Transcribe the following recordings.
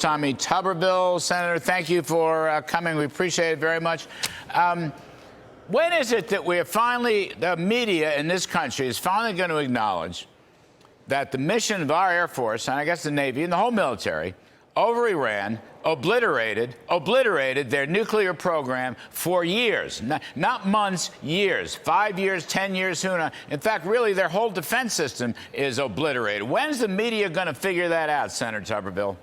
Tommy Tuberville. Senator, thank you for coming. We appreciate it very much. When is it that we're finally, the media in this country is finally going to acknowledge that the mission of our Air Force, and I guess the Navy and the whole military, over Iran, obliterated their nuclear program for years, not months, years, 5 years, 10 years, who knows. In fact, really, their whole defense system is obliterated. When's the media going to figure that out, Senator Tuberville?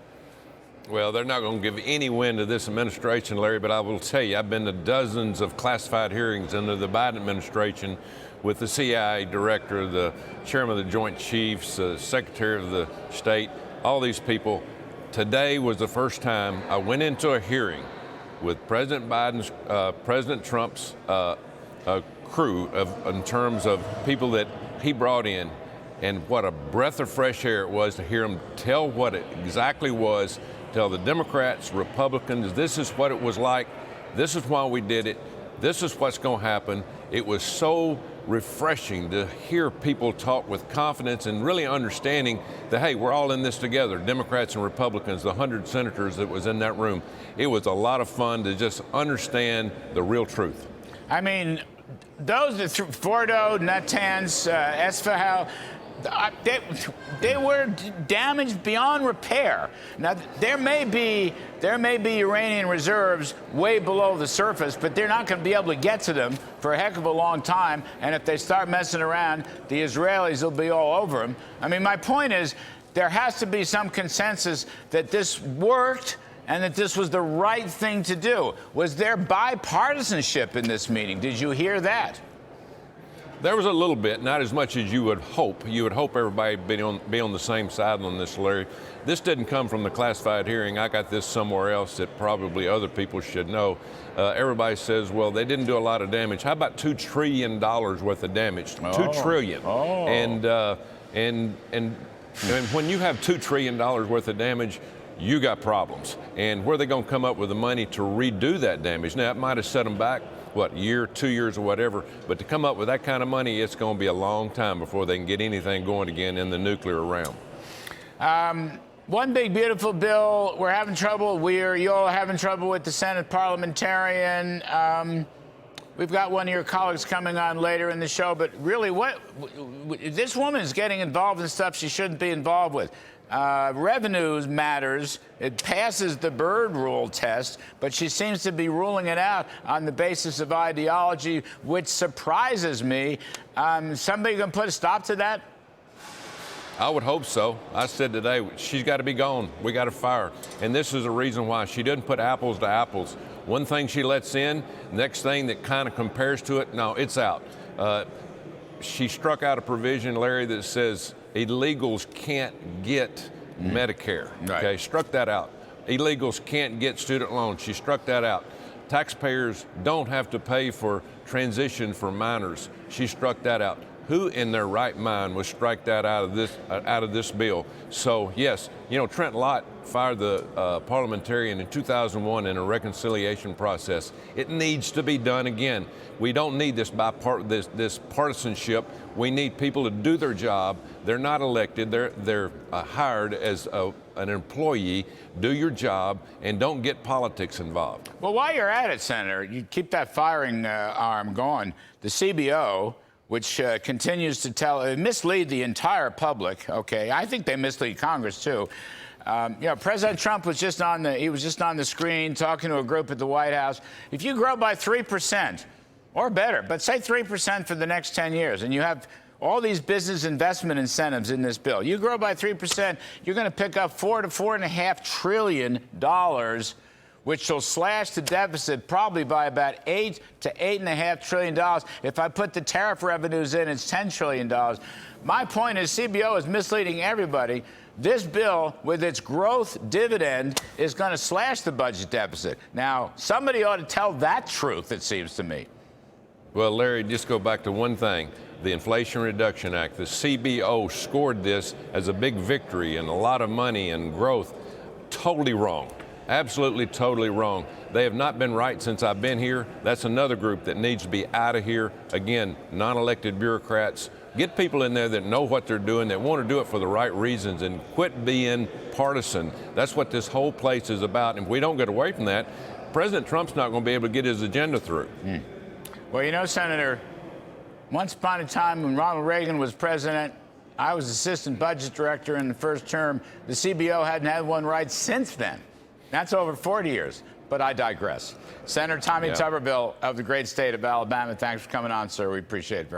Well, they're not going to give any win to this administration, Larry, but I will tell you, I've been to dozens of classified hearings under the Biden administration with the CIA director, the chairman of the Joint Chiefs, the Secretary of the State, all these people. Today was the first time I went into a hearing with President Biden's, President Trump's crew in terms of people that he brought in, and what a breath of fresh air it was to hear him tell what it exactly was, tell the Democrats, Republicans, this is what it was like, this is why we did it, this is what's going to happen. It was so refreshing to hear people talk with confidence and really understanding that, hey, we're all in this together, Democrats and Republicans, the 100 senators that was in that room. It was a lot of fun to just understand the real truth. I mean, those are Fordo, Natanz, Esfahal, they were damaged beyond repair. Now, there may be Iranian reserves way below the surface, but they're not going to be able to get to them for a heck of a long time. And if they start messing around, the Israelis will be all over them. I mean, my point is, there has to be some consensus that this worked and that this was the right thing to do. Was there bipartisanship in this meeting? Did you hear that? There was a little bit, not as much as you would hope. You would hope everybody be on the same side on this, Larry. This didn't come from the classified hearing. I got this somewhere else that probably other people should know. Everybody says, well, they didn't do a lot of damage. How about $2 trillion worth of damage? $2 trillion. Oh. And when you have $2 trillion worth of damage, you got problems. And where are they going to come up with the money to redo that damage? Now, it might have set them back, what, year, 2 years or whatever, but to come up with that kind of money, it's going to be a long time before they can get anything going again in the nuclear realm. One big, beautiful bill. We're having trouble. You're all having trouble with the Senate parliamentarian. We've got one of your colleagues coming on later in the show, but really, this woman is getting involved in stuff she shouldn't be involved with. Revenues matters. It passes the Byrd rule test, but she seems to be ruling it out on the basis of ideology, which surprises me. Somebody going to put a stop to that? I would hope so. I said today, she's got to be gone. We got to fire her. And this is a reason why. She doesn't put apples to apples. One thing she lets in, next thing that kind of compares to it, no, it's out. She struck out a provision, Larry, that says illegals can't get Medicare. Right. Okay, struck that out. Illegals can't get student loans. She struck that out. Taxpayers don't have to pay for transition for minors. She struck that out. Who in their right mind would strike that out of this bill? So yes, you know, Trent Lott fired the parliamentarian in 2001 in a reconciliation process. It needs to be done again. We don't need this partisanship. We need people to do their job. They're not elected. They're hired as an employee. Do your job and don't get politics involved. Well, while you're at it, Senator, you keep that firing arm going. The CBO, which continues to mislead the entire public. Okay, I think they mislead Congress too. You know, President Trump was just on the screen talking to a group at the White House. If you grow by 3% or better, but say 3% for the next 10 years, and you have all these business investment incentives in this bill, you grow by 3%, you're going to pick up $4 to $4.5 trillion, which will slash the deficit probably by about $8 to $8.5 trillion. If I put the tariff revenues in, it's $10 trillion. My point is CBO is misleading everybody. This bill, with its growth dividend, is going to slash the budget deficit. Now, somebody ought to tell that truth, it seems to me. Well, Larry, just go back to one thing. The Inflation Reduction Act, the CBO scored this as a big victory and a lot of money and growth. Totally wrong. Absolutely, totally wrong. They have not been right since I've been here. That's another group that needs to be out of here. Again, non-elected bureaucrats Get people in there that know what they're doing, that want to do it for the right reasons, and quit being partisan. That's what this whole place is about. And if we don't get away from that, President Trump's not going to be able to get his agenda through. Well, you know, Senator, once upon a time when Ronald Reagan was president, I was assistant budget director in the first term. The CBO hadn't had one right since then. That's over 40 years. But I digress. Senator Tommy Tuberville of the great state of Alabama, thanks for coming on, sir. We appreciate it very much.